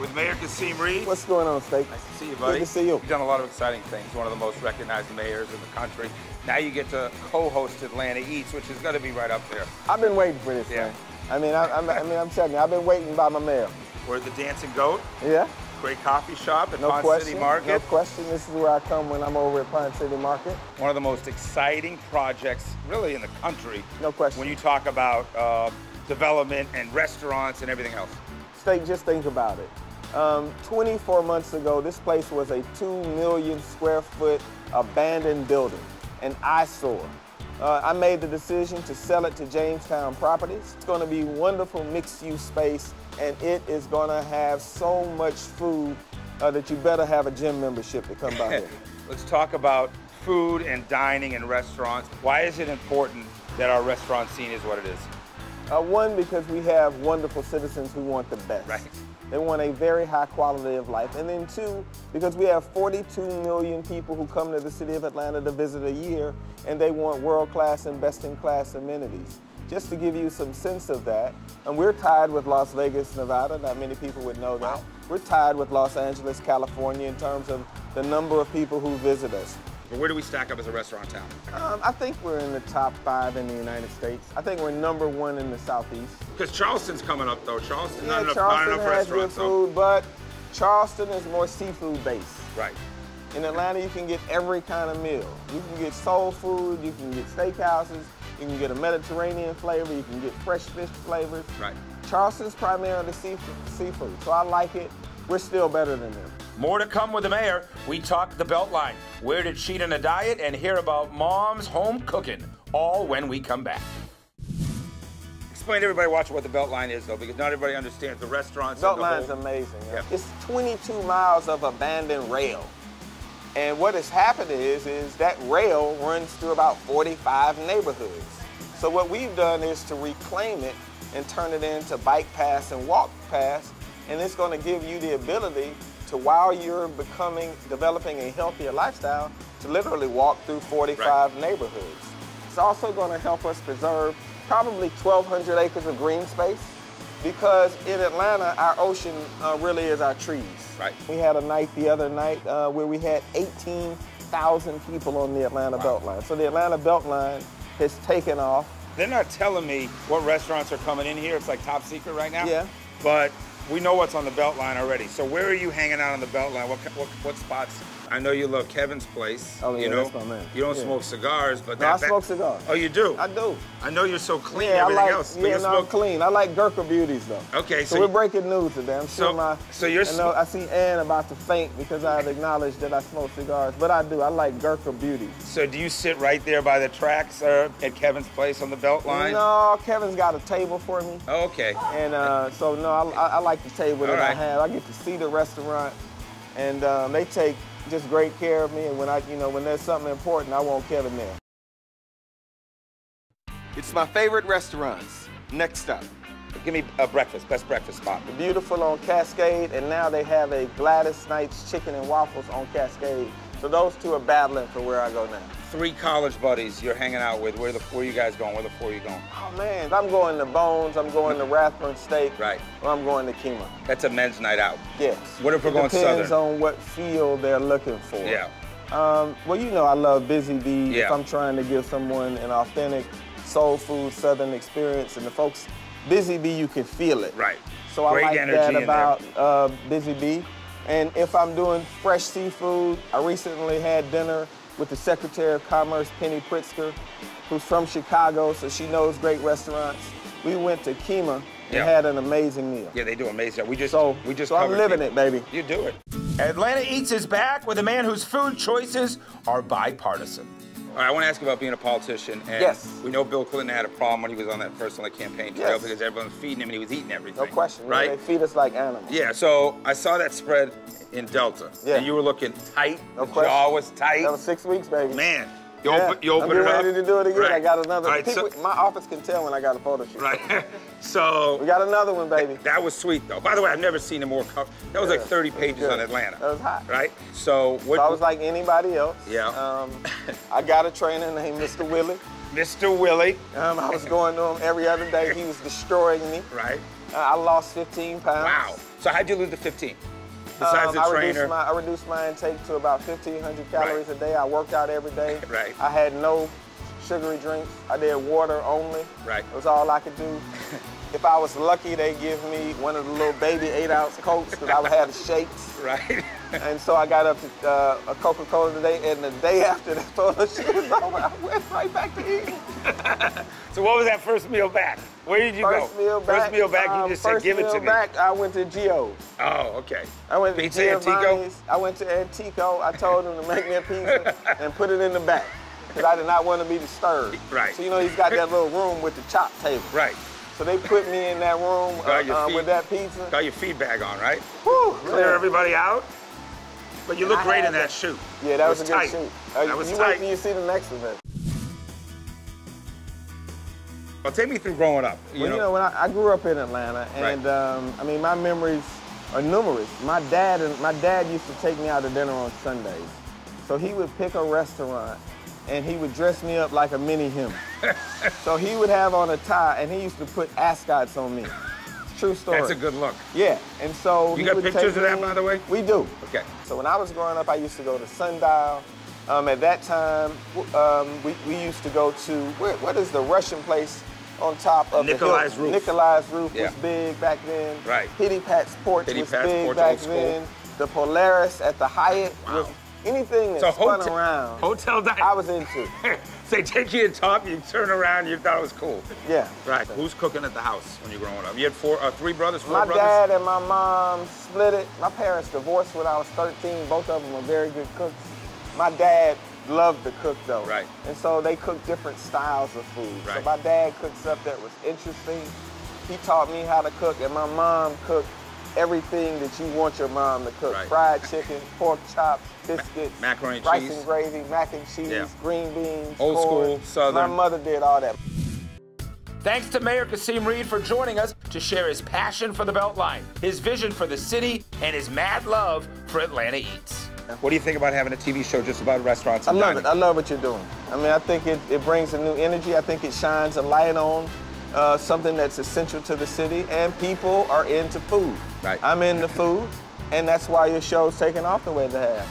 with Mayor Kasim Reed. What's going on, Steak? Nice to see you, buddy. Good to see you. You've done a lot of exciting things. One of the most recognized mayors in the country. Now you get to co-host Atlanta Eats, which is going to be right up there. I've been waiting for this, man. I'm telling you, I've been waiting by my mayor. We're at the Dancing Goat. Yeah. Great coffee shop at No Pond question, City Market. no question. This is where I come when I'm over at Pond City Market. One of the most exciting projects, really, in the country. No question. When you talk about development and restaurants and everything else. Steak, just think about it. 24 months ago, this place was a 2 million square foot abandoned building, an eyesore. I made the decision to sell it to Jamestown Properties. It's going to be wonderful mixed-use space, and it is going to have so much food that you better have a gym membership to come by here. Let's talk about food and dining and restaurants. Why is it important that our restaurant scene is what it is? One, because we have wonderful citizens who want the best. Right. They want a very high quality of life. And then two, because we have 42 million people who come to the city of Atlanta to visit a year, and they want world-class and best-in-class amenities. Just to give you some sense of that, and we're tied with Las Vegas, Nevada. Not many people would know that. Wow. We're tied with Los Angeles, California in terms of the number of people who visit us. But where do we stack up as a restaurant town? I think we're in the top 5 in the United States. I think we're #1 in the Southeast. Because Charleston's coming up, though. Charleston, Yeah, not Charleston enough has restaurants. good food, but Charleston is more seafood based. Right. In Atlanta, you can get every kind of meal. You can get soul food, you can get steakhouses, you can get a Mediterranean flavor, you can get fresh fish flavors. Right. Charleston's primarily seafood, so I like it. We're still better than them. More to come with the mayor. We talk the BeltLine, where to cheat on a diet, and hear about mom's home cooking, all when we come back. Explain to everybody watching what the BeltLine is, though, because not everybody understands the restaurants. BeltLine's amazing. Yeah. It's 22 miles of abandoned rail. And what has happened is that rail runs through about 45 neighborhoods. So what we've done is to reclaim it and turn it into bike paths and walk paths, and it's going to give you the ability to, while you're developing a healthier lifestyle, to literally walk through 45 neighborhoods. It's also going to help us preserve probably 1,200 acres of green space, because in Atlanta, our ocean really is our trees. Right. We had a night the other night where we had 18,000 people on the Atlanta BeltLine. So the Atlanta BeltLine has taken off. They're not telling me what restaurants are coming in here. It's like top secret right now. Yeah. But we know what's on the BeltLine already. So where are you hanging out on the BeltLine? What spots? I know you love Kevin's place. Oh, yeah, you know? that's my man. You don't smoke cigars, but I smoke cigars. Oh, you do? I do. I know you're so clean. Yeah, everything I like, else. yeah, no, I'm clean. I like Gurkha Beauties, though. Okay, so we're breaking news today. I'm sure I see Ann about to faint because I had acknowledged that I smoke cigars, but I do. I like Gurkha Beauties. So do you sit right there by the tracks at Kevin's place on the BeltLine? No, Kevin's got a table for me. Oh, okay. And so no, I like the table that I have. I get to see the restaurant, and they take just great care of me. And when there's something important, I want Kevin there. It's my favorite restaurants. Next up. Give me a best breakfast spot. The Beautiful on Cascade, and now they have a Gladys Knights chicken and waffles on Cascade. So those two are battling for where I go now. 3 college buddies you're hanging out with. Where are you guys going? Where the 4 are you going? Oh man, I'm going to Bones, I'm going to Rathburn Steak, right? Or I'm going to Kima. That's a men's night out. Yes. What if we're going southern? Depends on what feel they're looking for. Yeah. Well, you know I love Busy Bee. Yeah. If I'm trying to give someone an authentic soul food southern experience, and the folks, Busy Bee, you can feel it. Right. So Great I like energy that about Busy Bee. And if I'm doing fresh seafood, I recently had dinner with the Secretary of Commerce, Penny Pritzker, who's from Chicago, so she knows great restaurants. We went to Kima and had an amazing meal. Yeah, they do amazing. So I'm living it, baby. You do it. Atlanta Eats is back with a man whose food choices are bipartisan. All right, I want to ask you about being a politician. And yes. We know Bill Clinton had a problem when he was on that first campaign trail because everyone was feeding him and he was eating everything. No question. Right? They feed us like animals. Yeah, so I saw that spread in Delta. Yeah. And you were looking tight. No the question. jaw was tight. That was 6 weeks, baby. Man. You open it up. I'm ready to do it again. Right. I got another. Right, my office can tell when I got a photo shoot. Right. So we got another one, baby. That was sweet, though. By the way, I've never seen a more cover. That was like 30 pages on Atlanta. That was hot. Right. So I was like anybody else. Yeah. I got a trainer named Mr. Willie. Mr. Willie. I was going to him every other day. He was destroying me. Right. I lost 15 pounds. Wow. So how'd you lose the 15? Besides the trainer? I reduced my intake to about 1,500 calories a day. I worked out every day. Right. I had no sugary drinks. I did water only. Right. It was all I could do. If I was lucky, they give me one of the little baby 8-ounce Cokes because I would have the shakes. Right. And so I got up to a Coca-Cola today, and the day after the photo shoot was over, I went right back to eating. So what was that first meal back? Where did you go? First meal back, you just said, give it to me. First meal back, I went to Gio's. Oh, okay. I went to Pizza Antico? I went to Antico. I told him to make me a pizza and put it in the back because I did not want to be disturbed. Right. So, you know, he's got that little room with the chop table. Right. So they put me in that room with that pizza. Got your feed bag on, right? Whew, Clear everybody out? But you look great in that shoot. Yeah, that was a tight. good shoot. That was you tight. wait till you see the next event. Well, take me through growing up. You know, when I grew up in Atlanta, and I mean, my memories are numerous. My dad used to take me out to dinner on Sundays. So he would pick a restaurant, and he would dress me up like a mini him. So he would have on a tie, and he used to put ascots on me. True story. That's a good look. Yeah, and so you got pictures of that, by the way? We do. Okay. So when I was growing up, I used to go to Sundial. At that time, we used to go to, what is the Russian place on top of Nikolai's the hill? Roof. Nikolai's Roof was big back then. Right. Pitty Pat's Porch was big Old back school. then. The Polaris at the Hyatt was anything that spun around. Hotel dining. I was into. So they take you to the top, you turn around, you thought it was cool. Yeah. Right. Who's cooking at the house when you're growing up? You had four brothers? My dad and my mom split it. My parents divorced when I was 13. Both of them were very good cooks. My dad loved to cook though. Right. And so they cooked different styles of food. Right. So my dad cooked stuff that was interesting. He taught me how to cook, and my mom cooked everything that you want your mom to cook. Right. Fried chicken, pork chops, biscuits, macaroni and rice cheese. and gravy, mac and cheese, green beans, old corn. school, Southern. My mother did all that. Thanks to Mayor Kasim Reed for joining us to share his passion for the BeltLine, his vision for the city, and his mad love for Atlanta Eats. What do you think about having a TV show just about restaurants and dining? I love it. I love what you're doing. I mean, I think it brings a new energy. I think it shines a light on something that's essential to the city, and people are into food. Right. I'm into food, and that's why your show's taking off the way they have.